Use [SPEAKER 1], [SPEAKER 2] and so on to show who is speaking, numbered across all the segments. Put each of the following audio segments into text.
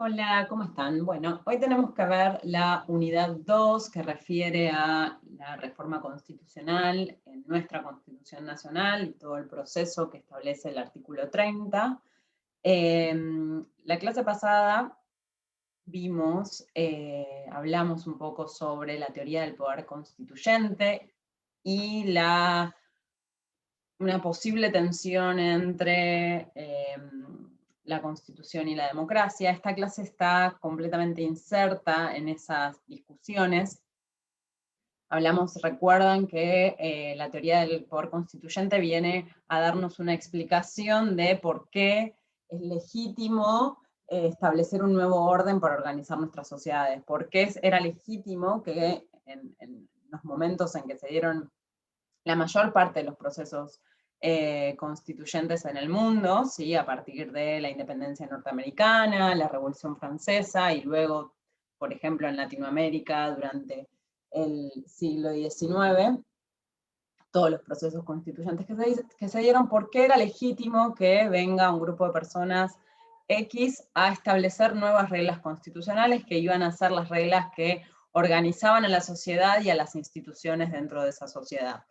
[SPEAKER 1] Hola, ¿cómo están? Bueno, hoy tenemos que ver la unidad 2 que refiere a la reforma constitucional en nuestra Constitución Nacional y todo el proceso que establece el artículo 30. La clase pasada hablamos un poco sobre la teoría del poder constituyente y una posible tensión entre la Constitución y la democracia. Esta clase está completamente inserta en esas discusiones. Recuerdan que la teoría del poder constituyente viene a darnos una explicación de por qué es legítimo establecer un nuevo orden para organizar nuestras sociedades, por qué era legítimo que en los momentos en que se dieron la mayor parte de los procesos constituyentes en el mundo, ¿sí? A partir de la independencia norteamericana, la Revolución Francesa y luego, por ejemplo, en Latinoamérica durante el siglo XIX, todos los procesos constituyentes que se dieron, ¿por qué era legítimo que venga un grupo de personas X a establecer nuevas reglas constitucionales que iban a ser las reglas que organizaban a la sociedad y a las instituciones dentro de esa sociedad?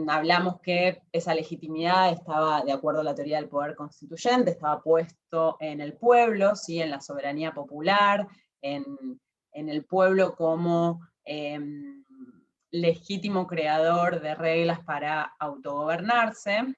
[SPEAKER 1] Hablamos que esa legitimidad estaba, de acuerdo a la teoría del poder constituyente, estaba puesto en el pueblo, ¿sí? En la soberanía popular, en el pueblo como legítimo creador de reglas para autogobernarse.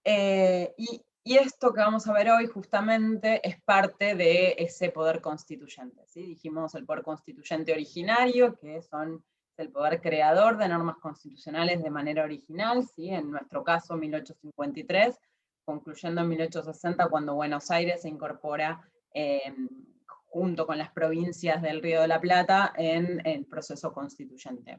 [SPEAKER 1] Y esto que vamos a ver hoy justamente es parte de ese poder constituyente, ¿sí? Dijimos el poder constituyente originario, que son el poder creador de normas constitucionales de manera original, ¿sí? En nuestro caso 1853, concluyendo en 1860 cuando Buenos Aires se incorpora junto con las provincias del Río de la Plata en el proceso constituyente.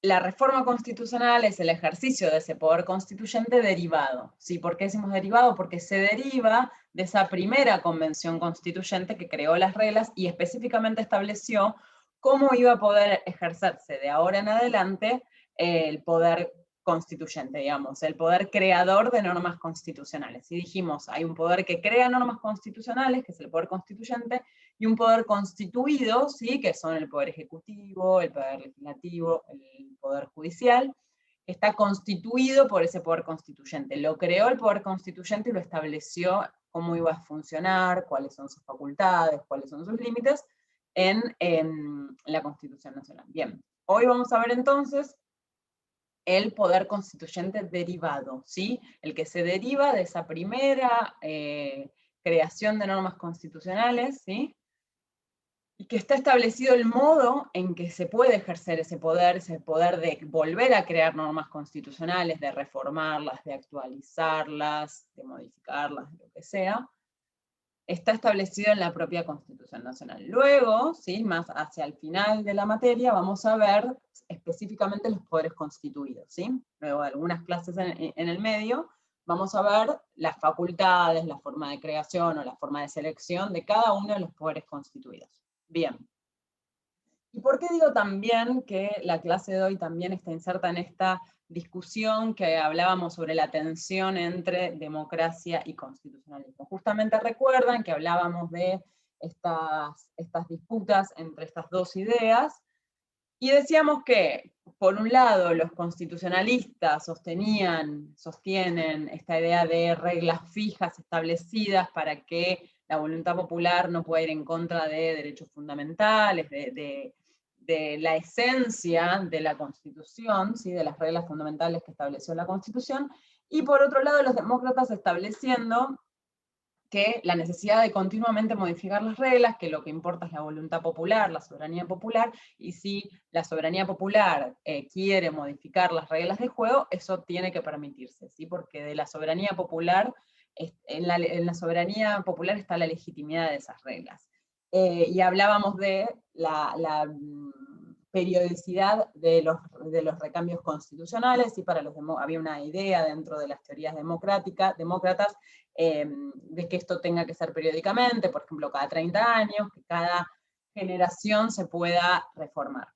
[SPEAKER 1] La reforma constitucional es el ejercicio de ese poder constituyente derivado. ¿Sí? ¿Por qué decimos derivado? Porque se deriva de esa primera convención constituyente que creó las reglas y específicamente estableció cómo iba a poder ejercerse de ahora en adelante el poder constituyente, digamos, el poder creador de normas constitucionales. Y dijimos, hay un poder que crea normas constitucionales, que es el poder constituyente, y un poder constituido, ¿sí? Que son el poder ejecutivo, el poder legislativo, el poder judicial, que está constituido por ese poder constituyente. Lo creó el poder constituyente y lo estableció cómo iba a funcionar, cuáles son sus facultades, cuáles son sus límites en la Constitución Nacional. Bien, hoy vamos a ver entonces el poder constituyente derivado, ¿sí? El que se deriva de esa primera creación de normas constitucionales, ¿sí? Y que está establecido el modo en que se puede ejercer ese poder de volver a crear normas constitucionales, de reformarlas, de actualizarlas, de modificarlas, de lo que sea, está establecido en la propia Constitución Nacional. Luego, ¿sí? Más hacia el final de la materia, vamos a ver específicamente los poderes constituidos, ¿sí? Luego de algunas clases en el medio, vamos a ver las facultades, la forma de creación o la forma de selección de cada uno de los poderes constituidos. Bien. ¿Y por qué digo también que la clase de hoy también está inserta en esta discusión que hablábamos sobre la tensión entre democracia y constitucionalismo? Justamente recuerdan que hablábamos de estas disputas entre estas dos ideas, y decíamos que, por un lado, los constitucionalistas sostienen esta idea de reglas fijas establecidas para que la voluntad popular no pueda ir en contra de derechos fundamentales, de la esencia de la Constitución, ¿sí? De las reglas fundamentales que estableció la Constitución, y por otro lado los demócratas estableciendo que la necesidad de continuamente modificar las reglas, que lo que importa es la voluntad popular, la soberanía popular, y si la soberanía popular quiere modificar las reglas de juego, eso tiene que permitirse, ¿sí? Porque de la soberanía popular, en la soberanía popular está la legitimidad de esas reglas. Y hablábamos de la periodicidad de los recambios constitucionales, y había una idea dentro de las teorías demócratas de que esto tenga que ser periódicamente, por ejemplo, cada 30 años, que cada generación se pueda reformar.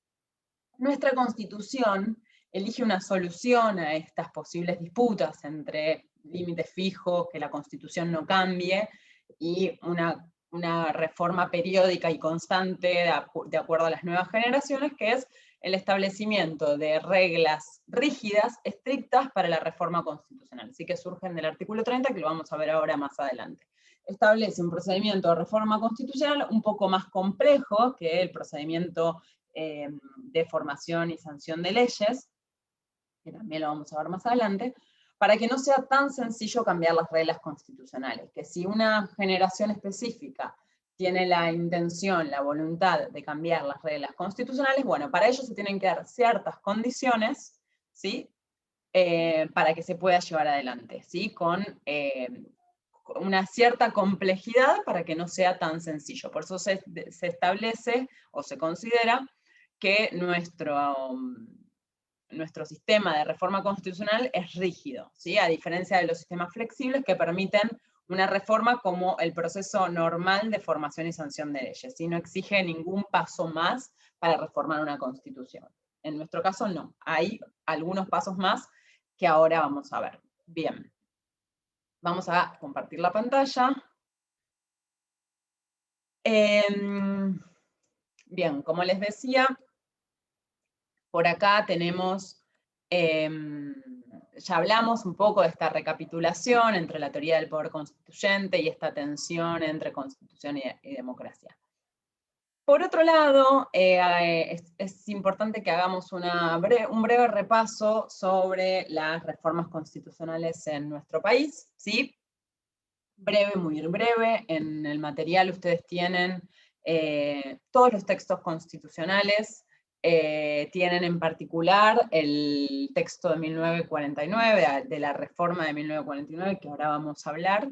[SPEAKER 1] Nuestra Constitución elige una solución a estas posibles disputas entre límites fijos, que la Constitución no cambie, y una reforma periódica y constante de acuerdo a las nuevas generaciones, que es el establecimiento de reglas rígidas, estrictas para la reforma constitucional. Así que surgen del artículo 30, que lo vamos a ver ahora más adelante. Establece un procedimiento de reforma constitucional un poco más complejo que el procedimiento de formación y sanción de leyes, que también lo vamos a ver más adelante, para que no sea tan sencillo cambiar las reglas constitucionales, que si una generación específica tiene la intención, la voluntad de cambiar las reglas constitucionales, bueno, para ello se tienen que dar ciertas condiciones, ¿sí? Para que se pueda llevar adelante, ¿sí? Con una cierta complejidad para que no sea tan sencillo. Por eso se establece o se considera que nuestro sistema de reforma constitucional es rígido, ¿sí? A diferencia de los sistemas flexibles que permiten una reforma como el proceso normal de formación y sanción de leyes, ¿sí? No exige ningún paso más para reformar una constitución. En nuestro caso no, hay algunos pasos más que ahora vamos a ver. Bien, vamos a compartir la pantalla. Bien, como les decía, por acá tenemos, ya hablamos un poco de esta recapitulación entre la teoría del poder constituyente y esta tensión entre constitución y democracia. Por otro lado, es importante que hagamos un breve repaso sobre las reformas constitucionales en nuestro país, ¿sí? Breve, muy breve. En el material ustedes tienen todos los textos constitucionales, tienen en particular el texto de 1949, de la reforma de 1949, que ahora vamos a hablar,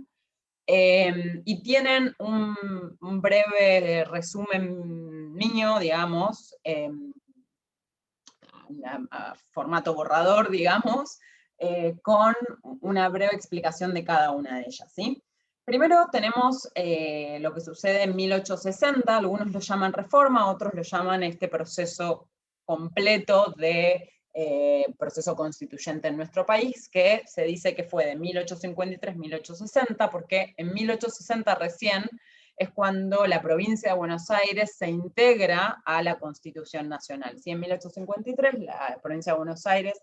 [SPEAKER 1] y tienen un breve resumen mío, digamos, a formato borrador, digamos, con una breve explicación de cada una de ellas, ¿sí? Primero tenemos lo que sucede en 1860, algunos lo llaman reforma, otros lo llaman este proceso completo de proceso constituyente en nuestro país, que se dice que fue de 1853 a 1860, porque en 1860 recién es cuando la provincia de Buenos Aires se integra a la Constitución Nacional. ¿Sí? En 1853 la provincia de Buenos Aires,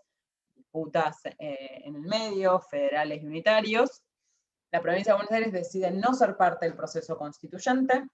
[SPEAKER 1] disputas en el medio, federales y unitarios, la provincia de Buenos Aires decide no ser parte del proceso constituyente,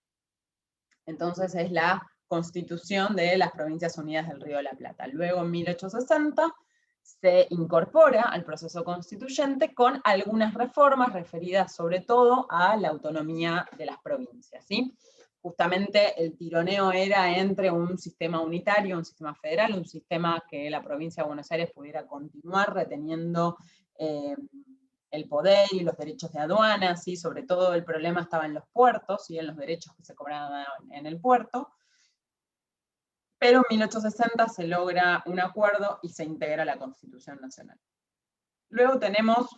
[SPEAKER 1] entonces es la Constitución de las Provincias Unidas del Río de la Plata. Luego en 1860 se incorpora al proceso constituyente con algunas reformas referidas sobre todo a la autonomía de las provincias, ¿sí? Justamente el tironeo era entre un sistema unitario, un sistema federal, un sistema que la provincia de Buenos Aires pudiera continuar reteniendo el poder y los derechos de aduana, ¿sí? Sobre todo el problema estaba en los puertos y en los derechos que se cobraban en el puerto. Pero en 1860 se logra un acuerdo y se integra la Constitución Nacional. Luego tenemos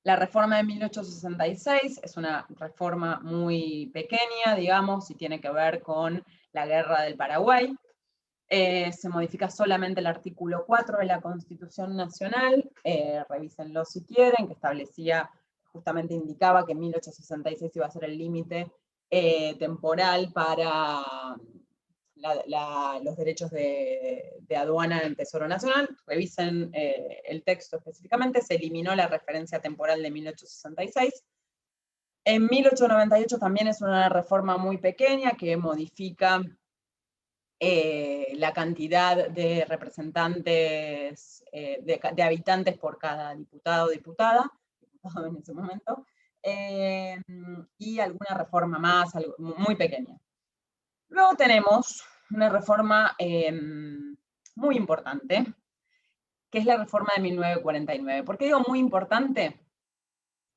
[SPEAKER 1] la reforma de 1866, es una reforma muy pequeña, digamos, y tiene que ver con la Guerra del Paraguay. Se modifica solamente el artículo 4 de la Constitución Nacional, revísenlo si quieren, que establecía, justamente indicaba que en 1866 iba a ser el límite temporal para los derechos de aduana en Tesoro Nacional. Revisen el texto específicamente, se eliminó la referencia temporal de 1866. En 1898 también es una reforma muy pequeña que modifica la cantidad de representantes, de habitantes por cada diputado o diputada, diputado en ese momento, y alguna reforma más, muy pequeña. Luego tenemos una reforma muy importante, que es la reforma de 1949. ¿Por qué digo muy importante?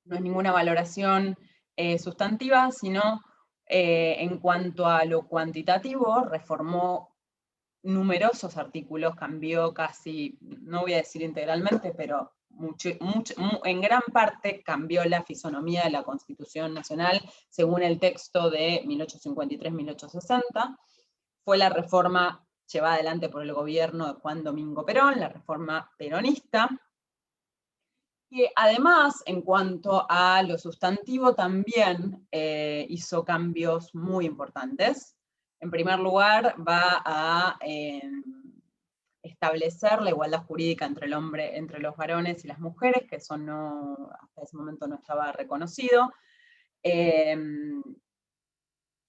[SPEAKER 1] No es ninguna valoración sustantiva, sino en cuanto a lo cuantitativo, reformó numerosos artículos, cambió casi, no voy a decir integralmente, pero en gran parte cambió la fisonomía de la Constitución Nacional según el texto de 1853-1860. Fue la reforma llevada adelante por el gobierno de Juan Domingo Perón, la reforma peronista, Y además, en cuanto a lo sustantivo, también hizo cambios muy importantes. En primer lugar, va a establecer la igualdad jurídica entre entre los varones y las mujeres, que eso hasta ese momento no estaba reconocido.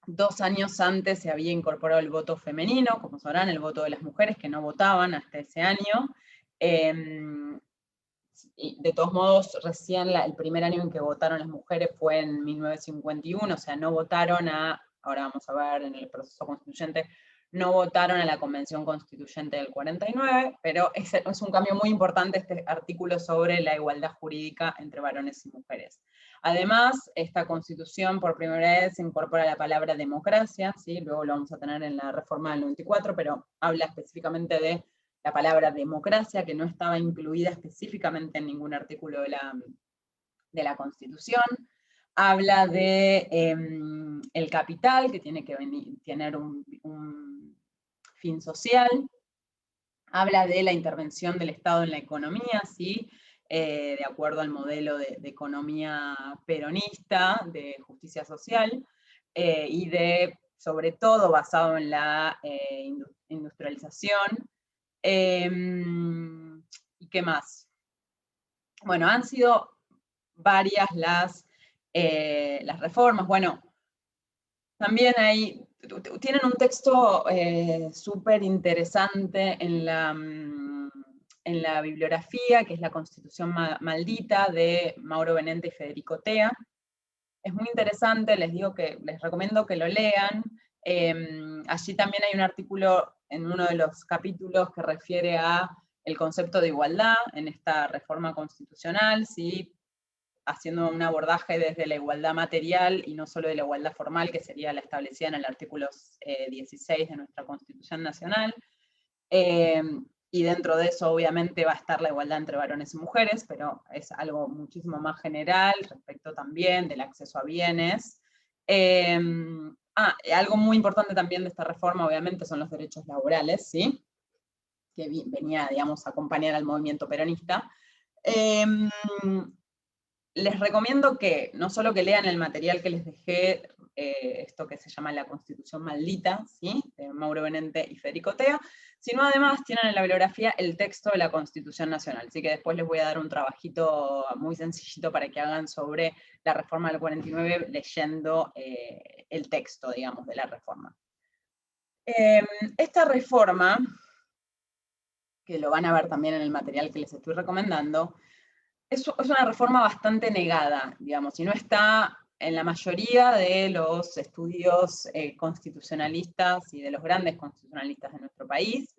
[SPEAKER 1] 2 años antes se había incorporado el voto femenino, como sabrán, el voto de las mujeres que no votaban hasta ese año. Y de todos modos, recién el primer año en que votaron las mujeres fue en 1951, o sea, no votaron ahora vamos a ver en el proceso constituyente, no votaron a la Convención Constituyente del 49, pero es un cambio muy importante este artículo sobre la igualdad jurídica entre varones y mujeres. Además, esta Constitución por primera vez incorpora la palabra democracia, ¿sí? Luego lo vamos a tener en la reforma del 94, pero habla específicamente de la palabra democracia, que no estaba incluida específicamente en ningún artículo de la Constitución. Habla de el capital, que tiene que tener un fin social. Habla de la intervención del Estado en la economía, ¿sí? De acuerdo al modelo de economía peronista, de justicia social, y sobre todo basado en la industrialización. ¿Y qué más? Bueno, han sido varias las reformas. Bueno, también tienen un texto súper interesante en la bibliografía, que es la Constitución Maldita de Mauro Benente y Federico Tea. Es muy interesante, les recomiendo que lo lean. Allí también hay un artículo en uno de los capítulos que refiere a el concepto de igualdad en esta reforma constitucional, ¿sí? Haciendo un abordaje desde la igualdad material y no solo de la igualdad formal, que sería la establecida en el artículo 16 de nuestra Constitución Nacional. Y dentro de eso obviamente va a estar la igualdad entre varones y mujeres, pero es algo muchísimo más general respecto también del acceso a bienes. Algo muy importante también de esta reforma obviamente son los derechos laborales, ¿sí? Que venía, digamos, a acompañar al movimiento peronista. Les recomiendo que no solo que lean el material que les dejé, esto que se llama La Constitución Maldita, ¿sí? De Mauro Benente y Federico Tea, sino además tienen en la bibliografía el texto de la Constitución Nacional, así que después les voy a dar un trabajito muy sencillito para que hagan sobre la reforma del 49 leyendo el texto, digamos, de la reforma. Esta reforma, que lo van a ver también en el material que les estoy recomendando, es una reforma bastante negada, digamos, y no está en la mayoría de los estudios constitucionalistas y de los grandes constitucionalistas de nuestro país.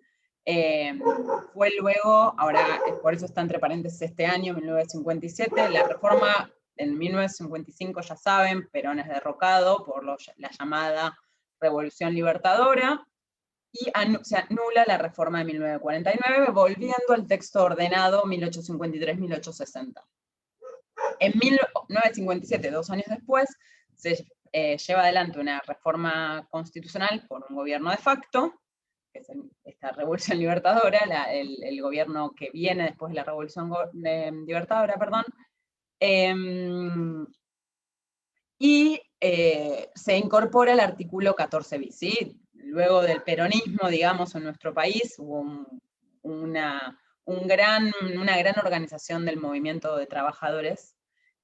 [SPEAKER 1] Fue luego, ahora por eso está entre paréntesis este año, 1957, la reforma en 1955, ya saben, Perón es derrocado por la llamada Revolución Libertadora, y se anula la reforma de 1949, volviendo al texto ordenado 1853-1860. En 1957, 2 años después, se lleva adelante una reforma constitucional por un gobierno de facto, que es esta Revolución Libertadora, el gobierno que viene después de la Revolución Libertadora, perdón, y se incorpora el artículo 14 bis, ¿sí? Luego del peronismo, digamos, en nuestro país, hubo una gran organización del movimiento de trabajadores.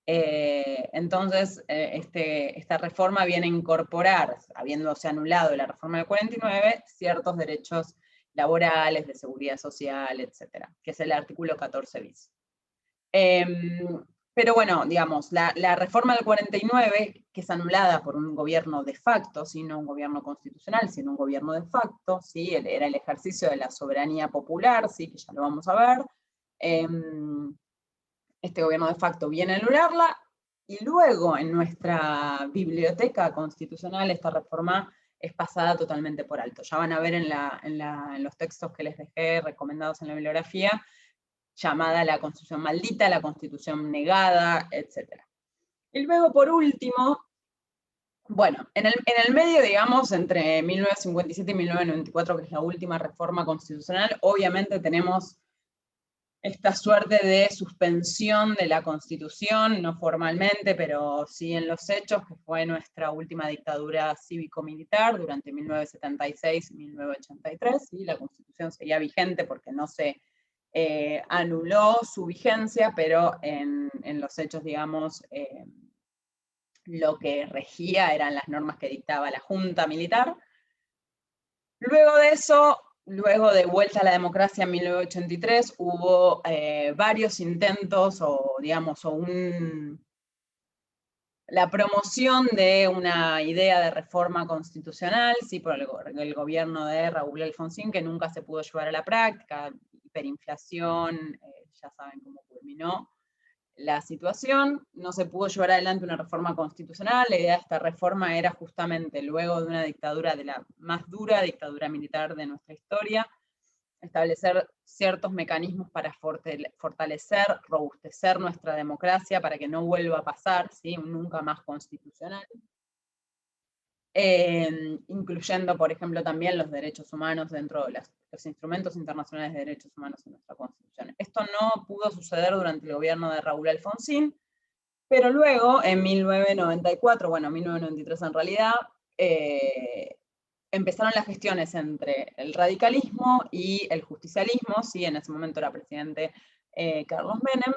[SPEAKER 1] Entonces, esta reforma viene a incorporar, habiéndose anulado la reforma del 49, ciertos derechos laborales, de seguridad social, etcétera, que es el artículo 14 bis. Pero bueno, digamos, la reforma del 49, que es anulada por un gobierno de facto, ¿sí? No un gobierno constitucional, sino un gobierno de facto, ¿sí? Era el ejercicio de la soberanía popular, ¿sí? Que ya lo vamos a ver. Este gobierno de facto viene a anularla, y luego en nuestra biblioteca constitucional esta reforma es pasada totalmente por alto. Ya van a ver en los textos que les dejé recomendados en la bibliografía, llamada la Constitución Maldita, la Constitución Negada, etc. Y luego, por último, bueno, en el medio, digamos, entre 1957 y 1994, que es la última reforma constitucional, obviamente tenemos esta suerte de suspensión de la Constitución, no formalmente, pero sí en los hechos, que fue nuestra última dictadura cívico-militar durante 1976 y 1983, y la Constitución seguía vigente porque no se anuló su vigencia, pero en los hechos, digamos, lo que regía eran las normas que dictaba la Junta Militar. Luego de eso, luego de vuelta a la democracia en 1983, hubo varios intentos, o digamos, la promoción de una idea de reforma constitucional, sí, por el gobierno de Raúl Alfonsín, que nunca se pudo llevar a la práctica, hiperinflación, ya saben cómo culminó la situación, no se pudo llevar adelante una reforma constitucional. La idea de esta reforma era justamente, luego de una dictadura, de la más dura dictadura militar de nuestra historia, establecer ciertos mecanismos para fortalecer, robustecer nuestra democracia para que no vuelva a pasar, ¿sí? Nunca más constitucional. Incluyendo, por ejemplo, también los derechos humanos dentro de los instrumentos internacionales de derechos humanos en nuestra Constitución. Esto no pudo suceder durante el gobierno de Raúl Alfonsín, pero luego, en 1994, bueno, 1993 en realidad, empezaron las gestiones entre el radicalismo y el justicialismo, ¿sí? En ese momento era presidente Carlos Menem,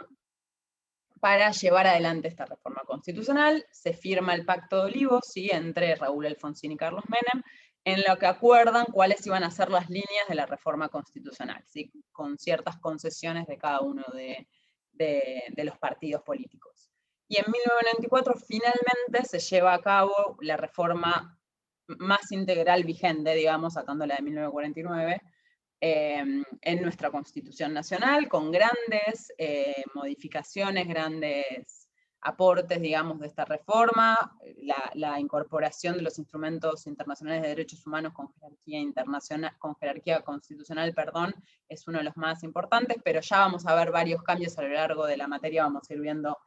[SPEAKER 1] para llevar adelante esta reforma constitucional. Se firma el Pacto de Olivos, ¿sí? Entre Raúl Alfonsín y Carlos Menem, en lo que acuerdan cuáles iban a ser las líneas de la reforma constitucional, ¿sí? Con ciertas concesiones de cada uno de los partidos políticos. Y en 1994 finalmente se lleva a cabo la reforma más integral vigente, digamos, sacándola de 1949, en nuestra Constitución Nacional, con grandes modificaciones, grandes aportes, digamos, de esta reforma, la incorporación de los instrumentos internacionales de derechos humanos con jerarquía internacional, con jerarquía constitucional, perdón, es uno de los más importantes, pero ya vamos a ver varios cambios a lo largo de la materia, vamos a ir viendo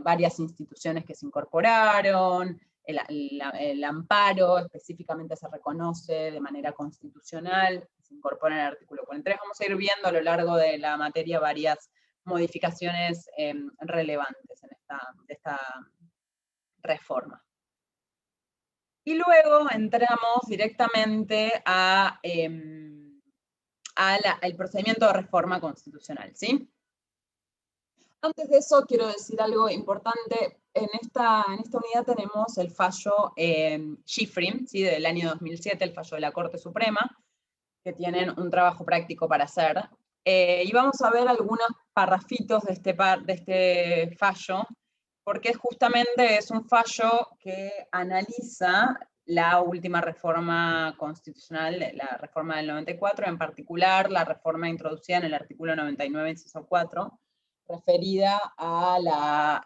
[SPEAKER 1] varias instituciones que se incorporaron. El amparo específicamente se reconoce de manera constitucional, se incorpora en el artículo 43. Vamos a ir viendo a lo largo de la materia varias modificaciones relevantes de esta reforma. Y luego entramos directamente al procedimiento de reforma constitucional, ¿sí? Antes de eso, quiero decir algo importante. En esta unidad tenemos el fallo Schifrin, ¿sí? Del año 2007, el fallo de la Corte Suprema, que tienen un trabajo práctico para hacer. Y vamos a ver algunos parrafitos de este fallo, porque justamente es un fallo que analiza la última reforma constitucional, la reforma del 94, en particular la reforma introducida en el artículo 99, inciso 4, referida a la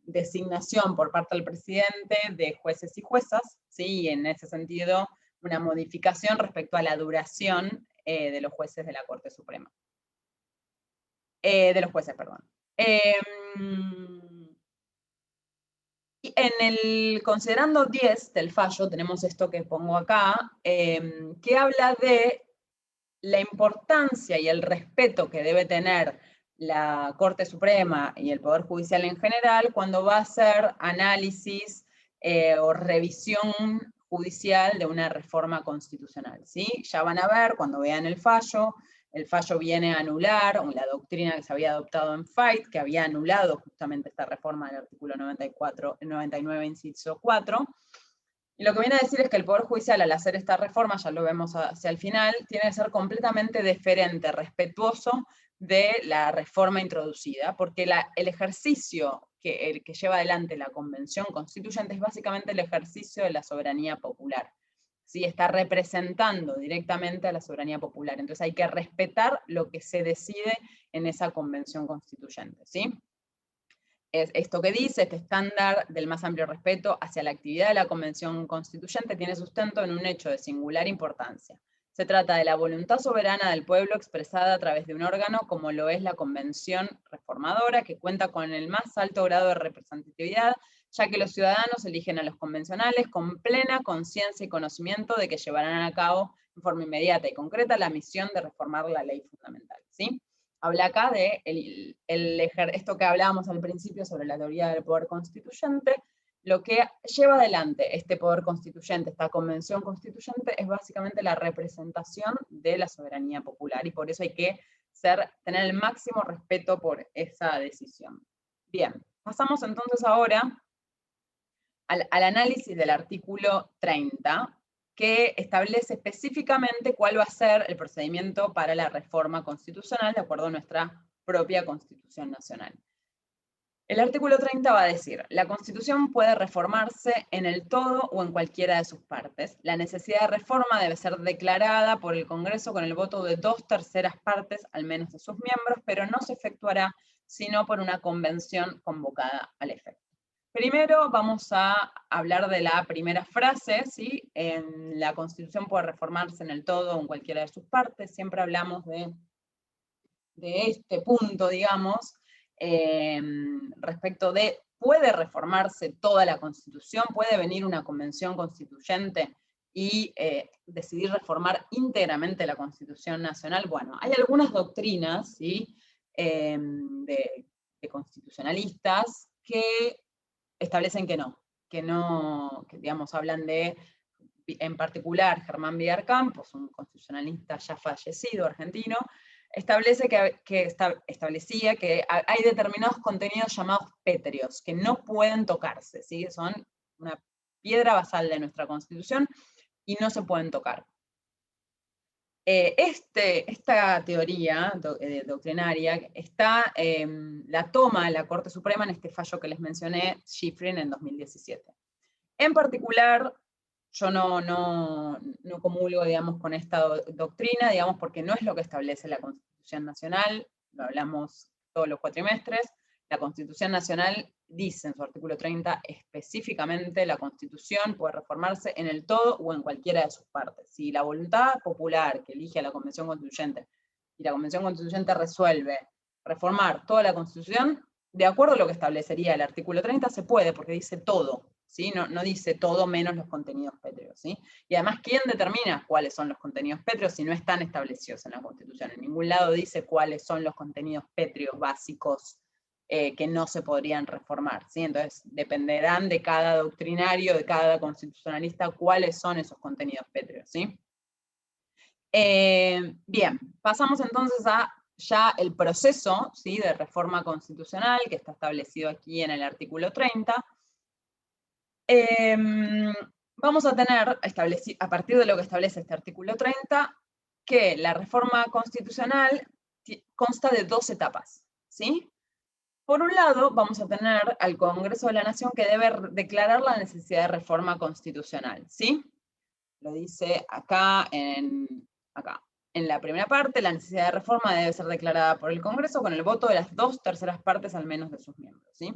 [SPEAKER 1] designación por parte del presidente de jueces y juezas, ¿sí? Y en ese sentido, una modificación respecto a la duración de los jueces de la Corte Suprema. De los jueces, perdón. En el considerando 10 del fallo, tenemos esto que pongo acá, que habla de la importancia y el respeto que debe tener la Corte Suprema y el Poder Judicial en general cuando va a hacer análisis o revisión judicial de una reforma constitucional, ¿sí? Ya van a ver cuando vean el fallo viene a anular la doctrina que se había adoptado en Fight, que había anulado justamente esta reforma del artículo 99, inciso 4, y lo que viene a decir es que el Poder Judicial, al hacer esta reforma, ya lo vemos hacia el final, tiene que ser completamente deferente, respetuoso de la reforma introducida, porque el ejercicio que lleva adelante la Convención Constituyente es básicamente el ejercicio de la soberanía popular. ¿Sí? Está representando directamente a la soberanía popular. Entonces hay que respetar lo que se decide en esa Convención Constituyente, ¿sí? Esto que dice, este estándar del más amplio respeto hacia la actividad de la Convención Constituyente tiene sustento en un hecho de singular importancia. Se trata de la voluntad soberana del pueblo expresada a través de un órgano como lo es la Convención Reformadora, que cuenta con el más alto grado de representatividad, ya que los ciudadanos eligen a los convencionales con plena conciencia y conocimiento de que llevarán a cabo en forma inmediata y concreta la misión de reformar la ley fundamental, ¿sí? habla acá de esto que hablábamos al principio sobre la teoría del poder constituyente. Lo que lleva adelante este poder constituyente, esta convención constituyente, es básicamente la representación de la soberanía popular, y por eso hay que tener el máximo respeto por esa decisión. Bien, pasamos entonces ahora al análisis del artículo 30, que establece específicamente cuál va a ser el procedimiento para la reforma constitucional de acuerdo a nuestra propia Constitución Nacional. El artículo 30 va a decir: la Constitución puede reformarse en el todo o en cualquiera de sus partes. La necesidad de reforma debe ser declarada por el Congreso con el voto de 2/3 partes, al menos de sus miembros, pero no se efectuará sino por una convención convocada al efecto. Primero vamos a hablar de la primera frase, ¿sí? En la Constitución puede reformarse en el todo o en cualquiera de sus partes. Siempre hablamos de este punto, digamos, respecto de, ¿puede reformarse toda la Constitución? ¿Puede venir una convención constituyente y decidir reformar íntegramente la Constitución Nacional? Bueno, hay algunas doctrinas, ¿sí? de constitucionalistas que establecen que digamos, hablan de, en particular, Germán Villar Campos, un constitucionalista ya fallecido, argentino, establecía que hay determinados contenidos llamados pétreos, que no pueden tocarse, ¿sí? Son una piedra basal de nuestra Constitución y no se pueden tocar. Esta teoría doctrinaria la toma la Corte Suprema en este fallo que les mencioné, Schifrin, en 2017. En particular, yo no comulgo, digamos, con esta doctrina, digamos, porque no es lo que establece la Constitución Nacional, lo hablamos todos los cuatrimestres. La Constitución Nacional dice en su artículo 30 específicamente: la Constitución puede reformarse en el todo o en cualquiera de sus partes. Si la voluntad popular que elige a la Convención Constituyente y la Convención Constituyente resuelve reformar toda la Constitución, de acuerdo a lo que establecería el artículo 30, se puede, porque dice todo, ¿sí? No dice todo menos los contenidos pétreos, ¿sí? Y además, ¿quién determina cuáles son los contenidos pétreos si no están establecidos en la Constitución? En ningún lado dice cuáles son los contenidos pétreos básicos que no se podrían reformar, ¿sí? Entonces, dependerán de cada doctrinario, de cada constitucionalista, cuáles son esos contenidos pétreos, ¿sí? Bien, pasamos entonces a ya el proceso, ¿sí? de reforma constitucional que está establecido aquí en el artículo 30. Vamos a tener, a partir de lo que establece este artículo 30, que la reforma constitucional consta de 2 etapas, ¿sí? Por un lado, vamos a tener al Congreso de la Nación, que debe declarar la necesidad de reforma constitucional, ¿sí? Lo dice acá en la primera parte: la necesidad de reforma debe ser declarada por el Congreso con el voto de las 2/3 partes al menos de sus miembros, ¿sí?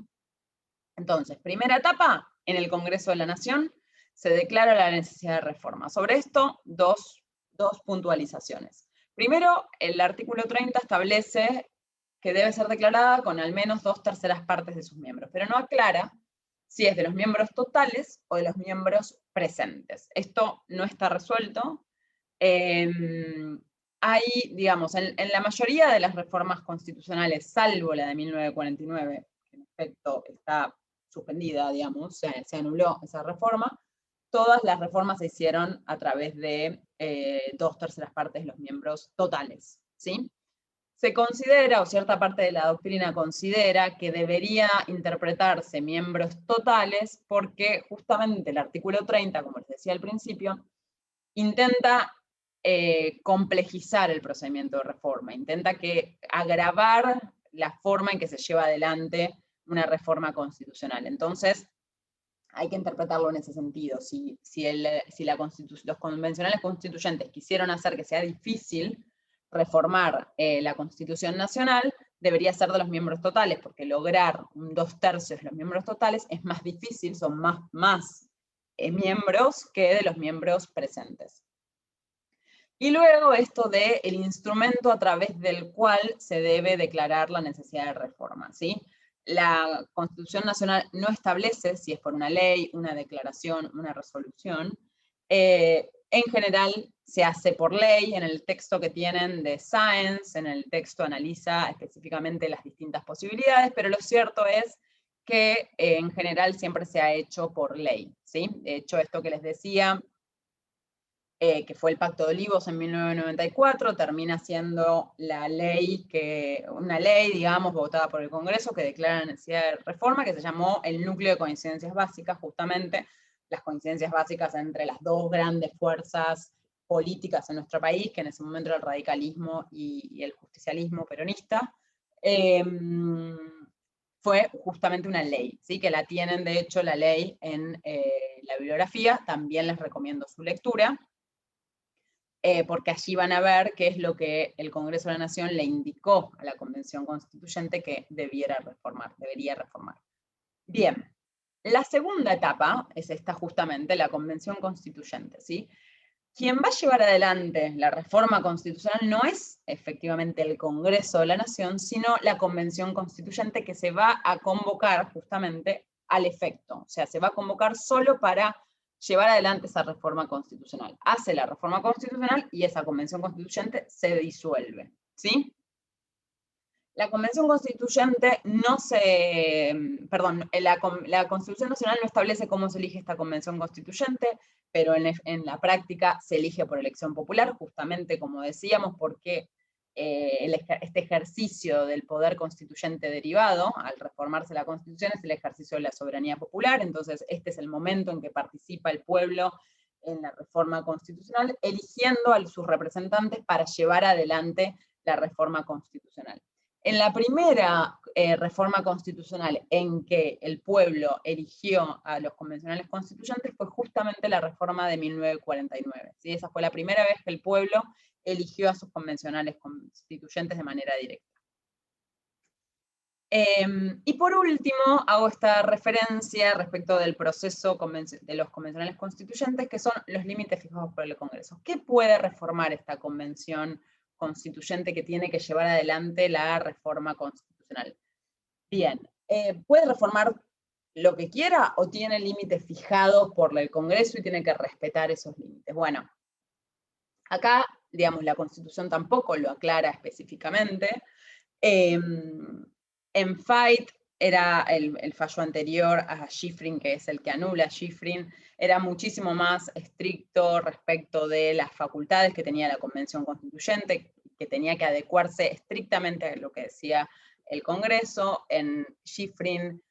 [SPEAKER 1] Entonces, primera etapa, en el Congreso de la Nación se declara la necesidad de reforma. Sobre esto, dos puntualizaciones. Primero, el artículo 30 establece que debe ser declarada con al menos 2/3 partes de sus miembros, pero no aclara si es de los miembros totales o de los miembros presentes. Esto no está resuelto. Hay, digamos, en la mayoría de las reformas constitucionales, salvo la de 1949, que en efecto está suspendida, digamos, se anuló esa reforma, todas las reformas se hicieron a través de 2/3 partes de los miembros totales, ¿sí? Se considera, o cierta parte de la doctrina considera, que debería interpretarse miembros totales porque justamente el artículo 30, como les decía al principio, intenta complejizar el procedimiento de reforma, intenta agravar la forma en que se lleva adelante una reforma constitucional. Entonces, hay que interpretarlo en ese sentido. Si los convencionales constituyentes quisieron hacer que sea difícil reformar la Constitución Nacional, debería ser de los miembros totales, porque lograr un 2/3 de los miembros totales es más difícil, son más miembros que de los miembros presentes. Y luego esto de el instrumento a través del cual se debe declarar la necesidad de reforma, ¿sí? La Constitución Nacional no establece si es por una ley, una declaración, una resolución. En general se hace por ley, en el texto que tienen de Science, en el texto analiza específicamente las distintas posibilidades, pero lo cierto es que en general siempre se ha hecho por ley, ¿sí? De hecho, esto que les decía, que fue el Pacto de Olivos en 1994, termina siendo una ley, digamos, votada por el Congreso, que declara la necesidad de reforma, que se llamó el núcleo de coincidencias básicas, justamente las coincidencias básicas entre las dos grandes fuerzas políticas en nuestro país, que en ese momento era el radicalismo y el justicialismo peronista. Fue justamente una ley, ¿sí? Que la tienen, de hecho, la ley en la bibliografía, también les recomiendo su lectura. Porque allí van a ver qué es lo que el Congreso de la Nación le indicó a la Convención Constituyente que debería reformar. Bien, la segunda etapa es esta justamente, la Convención Constituyente, ¿sí? Quien va a llevar adelante la reforma constitucional no es efectivamente el Congreso de la Nación, sino la Convención Constituyente, que se va a convocar justamente al efecto. O sea, se va a convocar solo para llevar adelante esa reforma constitucional. Hace la reforma constitucional y esa Convención Constituyente se disuelve, ¿sí? La Convención Constituyente la Constitución Nacional no establece cómo se elige esta Convención Constituyente, pero en la práctica se elige por elección popular, justamente como decíamos, porque este ejercicio del poder constituyente derivado, al reformarse la Constitución, es el ejercicio de la soberanía popular. Entonces este es el momento en que participa el pueblo en la reforma constitucional, eligiendo a sus representantes para llevar adelante la reforma constitucional. En la primera reforma constitucional en que el pueblo eligió a los convencionales constituyentes fue justamente la reforma de 1949. ¿Sí? Esa fue la primera vez que el pueblo eligió a sus convencionales constituyentes de manera directa. Y por último, hago esta referencia respecto del proceso de los convencionales constituyentes, que son los límites fijados por el Congreso. ¿Qué puede reformar esta convención constituyente que tiene que llevar adelante la reforma constitucional? Bien, ¿puede reformar lo que quiera o tiene límites fijados por el Congreso y tiene que respetar esos límites? Bueno, acá, digamos, la Constitución tampoco lo aclara específicamente. En Fait era el fallo anterior a Schifrin, que es el que anula Schifrin, era muchísimo más estricto respecto de las facultades que tenía la Convención Constituyente, que tenía que adecuarse estrictamente a lo que decía el Congreso. En Schifrin,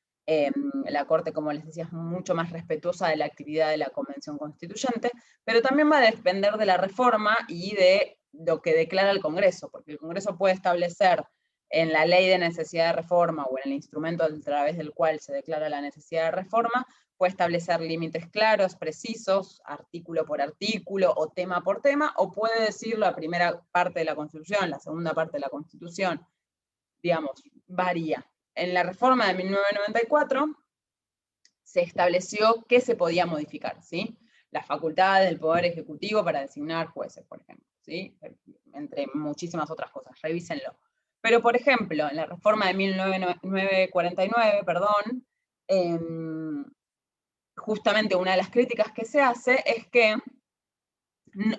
[SPEAKER 1] la Corte, como les decía, es mucho más respetuosa de la actividad de la Convención Constituyente, pero también va a depender de la reforma y de lo que declara el Congreso, porque el Congreso puede establecer en la ley de necesidad de reforma o en el instrumento a través del cual se declara la necesidad de reforma, puede establecer límites claros, precisos, artículo por artículo o tema por tema, o puede decir la primera parte de la Constitución, la segunda parte de la Constitución, digamos, varía. En la reforma de 1994 se estableció que se podía modificar, ¿sí? Las facultades del Poder Ejecutivo para designar jueces, por ejemplo, ¿sí? Entre muchísimas otras cosas, revísenlo. Pero, por ejemplo, en la reforma de 1949, justamente una de las críticas que se hace es que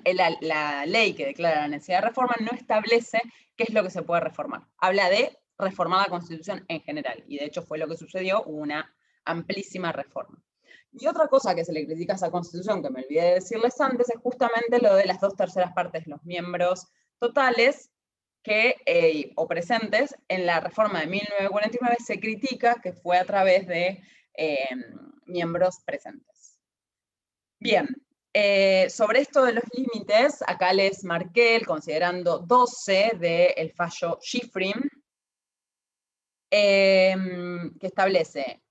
[SPEAKER 1] la ley que declara la necesidad de reforma no establece qué es lo que se puede reformar. Habla de reformar la Constitución en general, y de hecho fue lo que sucedió, hubo una amplísima reforma. Y otra cosa que se le critica a esa Constitución, que me olvidé de decirles antes, es justamente lo de las 2/3 partes de los miembros totales o presentes. En la reforma de 1949 se critica que fue a través de miembros presentes. Bien, sobre esto de los límites, acá les marqué el considerando 12 del fallo Schifrin, que establece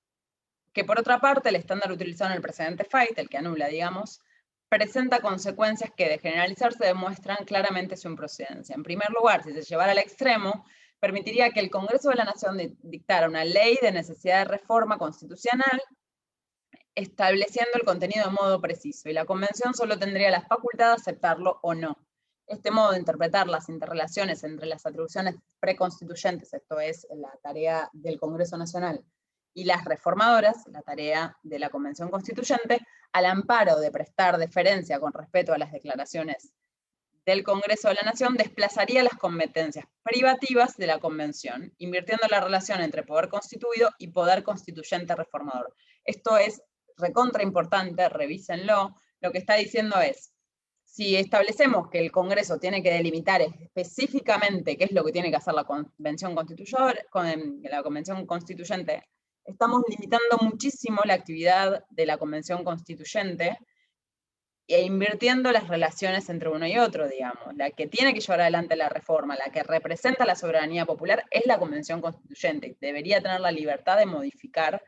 [SPEAKER 1] que, por otra parte, el estándar utilizado en el precedente Fait, el que anula, digamos, presenta consecuencias que, de generalizarse, demuestran claramente su improcedencia. En primer lugar, si se llevara al extremo, permitiría que el Congreso de la Nación dictara una ley de necesidad de reforma constitucional, estableciendo el contenido de modo preciso, y la Convención solo tendría la facultad de aceptarlo o no. Este modo de interpretar las interrelaciones entre las atribuciones preconstituyentes, esto es la tarea del Congreso Nacional, y las reformadoras, la tarea de la Convención Constituyente, al amparo de prestar deferencia con respeto a las declaraciones del Congreso de la Nación, desplazaría las competencias privativas de la Convención, invirtiendo la relación entre poder constituido y poder constituyente reformador. Esto es recontra importante, revísenlo. Lo que está diciendo es, si establecemos que el Congreso tiene que delimitar específicamente qué es lo que tiene que hacer la Convención Constituyente, estamos limitando muchísimo la actividad de la Convención Constituyente e invirtiendo las relaciones entre uno y otro, digamos. La que tiene que llevar adelante la reforma, la que representa la soberanía popular, es la Convención Constituyente. Debería tener la libertad de modificar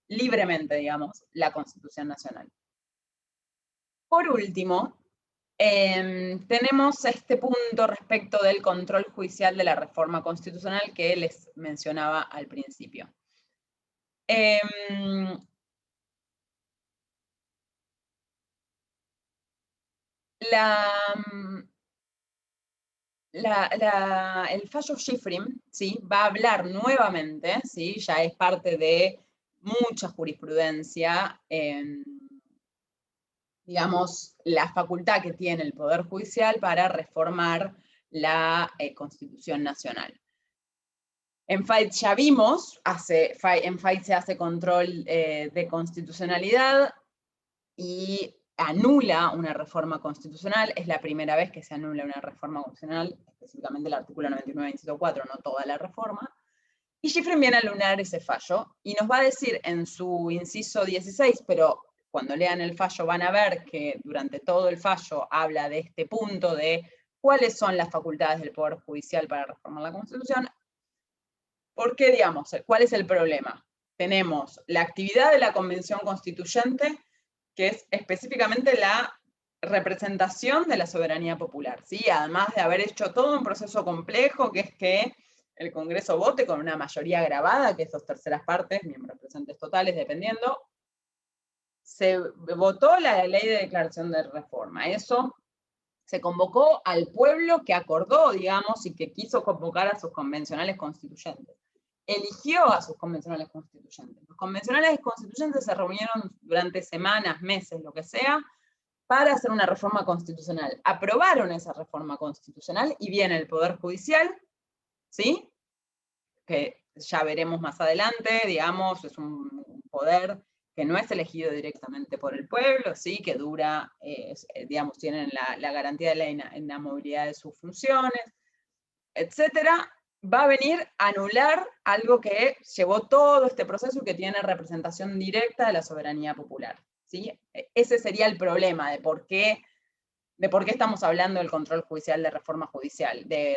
[SPEAKER 1] libremente, digamos, la Constitución Nacional. Por último, tenemos este punto respecto del control judicial de la reforma constitucional que les mencionaba al principio. El fallo Schifrin, ¿sí?, va a hablar nuevamente, ¿sí?, ya es parte de mucha jurisprudencia, digamos, la facultad que tiene el Poder Judicial para reformar la Constitución Nacional. En FAIT ya vimos, en FAIT se hace control de constitucionalidad y anula una reforma constitucional. Es la primera vez que se anula una reforma constitucional, específicamente el artículo 99, inciso 4, no toda la reforma. Y Schifrin viene a anular ese fallo y nos va a decir en su inciso 16, pero cuando lean el fallo van a ver que durante todo el fallo habla de este punto de cuáles son las facultades del Poder Judicial para reformar la Constitución. Porque, digamos, ¿cuál es el problema? Tenemos la actividad de la Convención Constituyente, que es específicamente la representación de la soberanía popular, ¿sí? Además de haber hecho todo un proceso complejo, que es que el Congreso vote con una mayoría agravada, que es 2/3 partes, miembros presentes totales, dependiendo, se votó la ley de declaración de reforma. Eso se convocó al pueblo que acordó, digamos, y que quiso convocar a sus convencionales constituyentes. Eligió a sus convencionales constituyentes. Los convencionales constituyentes se reunieron durante semanas, meses, lo que sea, para hacer una reforma constitucional. Aprobaron esa reforma constitucional y viene el Poder Judicial, ¿sí?, que ya veremos más adelante, digamos, es un poder que no es elegido directamente por el pueblo, ¿sí?, que dura, digamos, tienen la garantía de la inamovilidad de sus funciones, etcétera. Va a venir a anular algo que llevó todo este proceso y que tiene representación directa de la soberanía popular, ¿sí? Ese sería el problema de por qué estamos hablando del control judicial de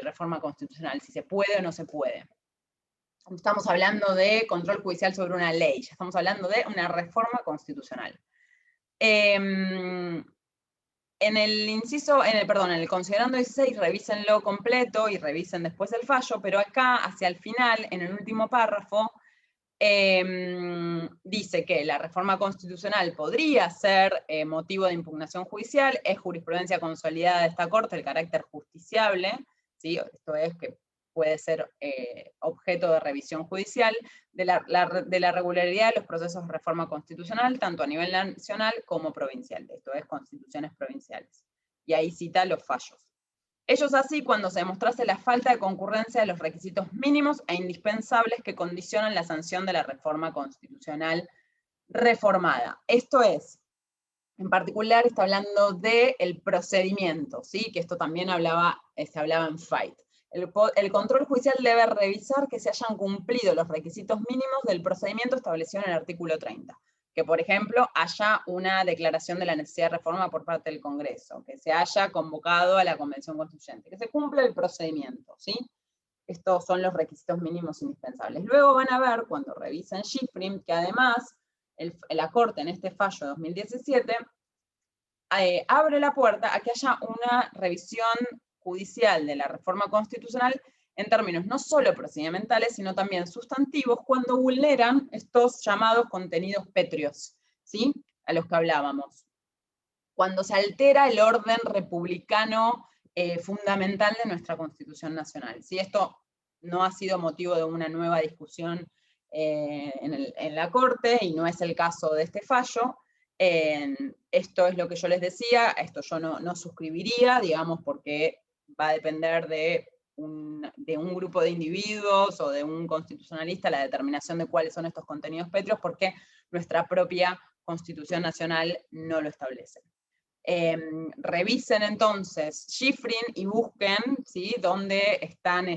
[SPEAKER 1] reforma constitucional, si se puede o no se puede. No estamos hablando de control judicial sobre una ley, ya estamos hablando de una reforma constitucional. En el considerando 16, revísenlo completo y revisen después el fallo, pero acá, hacia el final, en el último párrafo, dice que la reforma constitucional podría ser motivo de impugnación judicial, es jurisprudencia consolidada de esta Corte, el carácter justiciable, ¿sí? Esto es que puede ser objeto de revisión judicial, de la regularidad de los procesos de reforma constitucional, tanto a nivel nacional como provincial, esto es constituciones provinciales. Y ahí cita los fallos. Ellos así cuando se demostrase la falta de concurrencia de los requisitos mínimos e indispensables que condicionan la sanción de la reforma constitucional reformada. Esto es, en particular está hablando del procedimiento, ¿sí?, que esto también se hablaba en FAIT. El control judicial debe revisar que se hayan cumplido los requisitos mínimos del procedimiento establecido en el artículo 30. Que, por ejemplo, haya una declaración de la necesidad de reforma por parte del Congreso, que se haya convocado a la Convención Constituyente, que se cumpla el procedimiento, ¿sí? Estos son los requisitos mínimos indispensables. Luego van a ver, cuando revisen Schifrin, que además la Corte en este fallo de 2017 abre la puerta a que haya una revisión judicial de la reforma constitucional en términos no solo procedimentales, sino también sustantivos, cuando vulneran estos llamados contenidos pétreos, ¿sí?, a los que hablábamos. Cuando se altera el orden republicano fundamental de nuestra Constitución Nacional. ¿Sí? Esto no ha sido motivo de una nueva discusión en la Corte, y no es el caso de este fallo. Esto es lo que yo les decía, a esto yo no suscribiría, digamos, porque va a depender de un grupo de individuos o de un constitucionalista la determinación de cuáles son estos contenidos pétreos, porque nuestra propia Constitución Nacional no lo establece. Revisen entonces Schifrin y busquen, ¿sí?, dónde están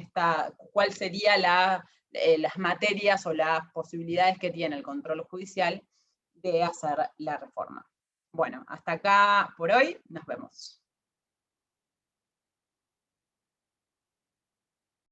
[SPEAKER 1] cuál sería las materias o las posibilidades que tiene el control judicial de hacer la reforma. Bueno, hasta acá por hoy, nos vemos.